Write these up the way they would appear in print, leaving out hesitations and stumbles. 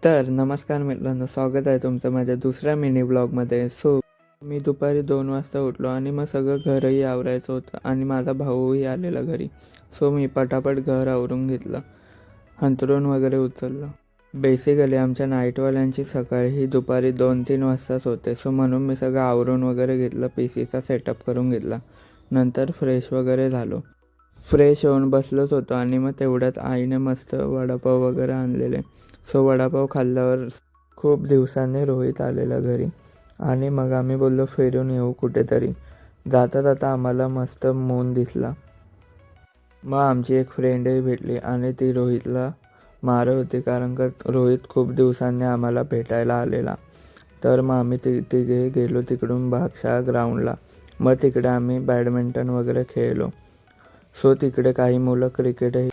तर नमस्कार मित्रांनो, स्वागत आहे तुमचं माझ्या दुसऱ्या मिनी ब्लॉगमध्ये. मी दुपारी 2 वाजता उठलो आणि मग सगळं घरही आवरायचं होतं आणि माझा भाऊही आलेला घरी. मी पटापट घर आवरून घेतलं, अंथरूण वगैरे उचललं. बेसिकली आमच्या नाईटवाल्यांची सकाळी ही दुपारी 2-3 वाजताच होते. म्हणून मी सगळं आवरून वगैरे घेतलं, PCचा सेटअप करून घेतला. नंतर फ्रेश वगैरे झालो. फ्रेश होऊन बसलोच होतो आणि मग तेवढ्यात आईने मस्त वडापाव वगैरे आणलेले. वडापाव खाल्ल्यावर खूप दिवसांनी रोहित आलेला घरी आणि मग आम्ही बोललो फिरून येऊ कुठेतरी. जाता जाता आम्हाला मस्त मून दिसला. मग आमची एक फ्रेंडही भेटली आणि ती रोहितला मारत होती, कारण का रोहित खूप दिवसांनी आम्हाला भेटायला आलेला. तर मग आम्ही तिघे गेलो तिकडून भागशाळा ग्राउंडला. मग तिकडे आम्ही बॅडमिंटन वगैरे खेळलो. तिकडे काही मुलं क्रिकेटही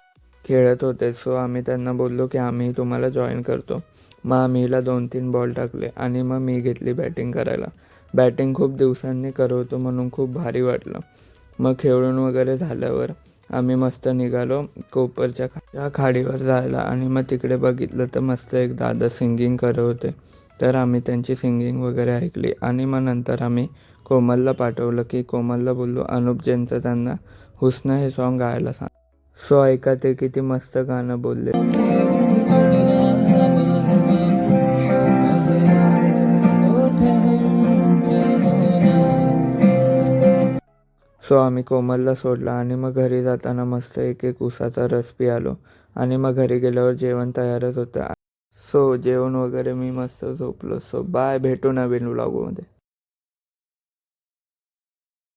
खेळत होते. आम्ही त्यांना बोललो की आम्ही तुम्हाला जॉईन करतो. मग आम्ही हिला 2-3 बॉल टाकले आणि मग मी घेतली बॅटिंग करायला. बॅटिंग खूप दिवसांनी करवतो म्हणून खूप भारी वाटलं. मग खेळून वगैरे झाल्यावर आम्ही मस्त निघालो कोपरच्या खाडीवर जायला आणि मग तिकडे बघितलं तर मस्त एक दादा सिंगिंग करत होते. तर आम्ही त्यांची सिंगिंग वगैरे ऐकली आणि मग नंतर आम्ही कोमलला पाठवलं की कोमलला बोललो अनुप जैनचं त्यांना हुस्न हे सॉन्ग गायला सांग. ऐका ते किती मस्त गाणं बोलले. आम्ही कोमलला सोडला आणि मग घरी जाताना मस्त एक उसाचा रस पियालो आणि मग घरी गेल्यावर जेवण तयारच होतं. जेवण वगैरे मी मस्त झोपलो. बाय, भेटू नवीन व्लॉगमध्ये.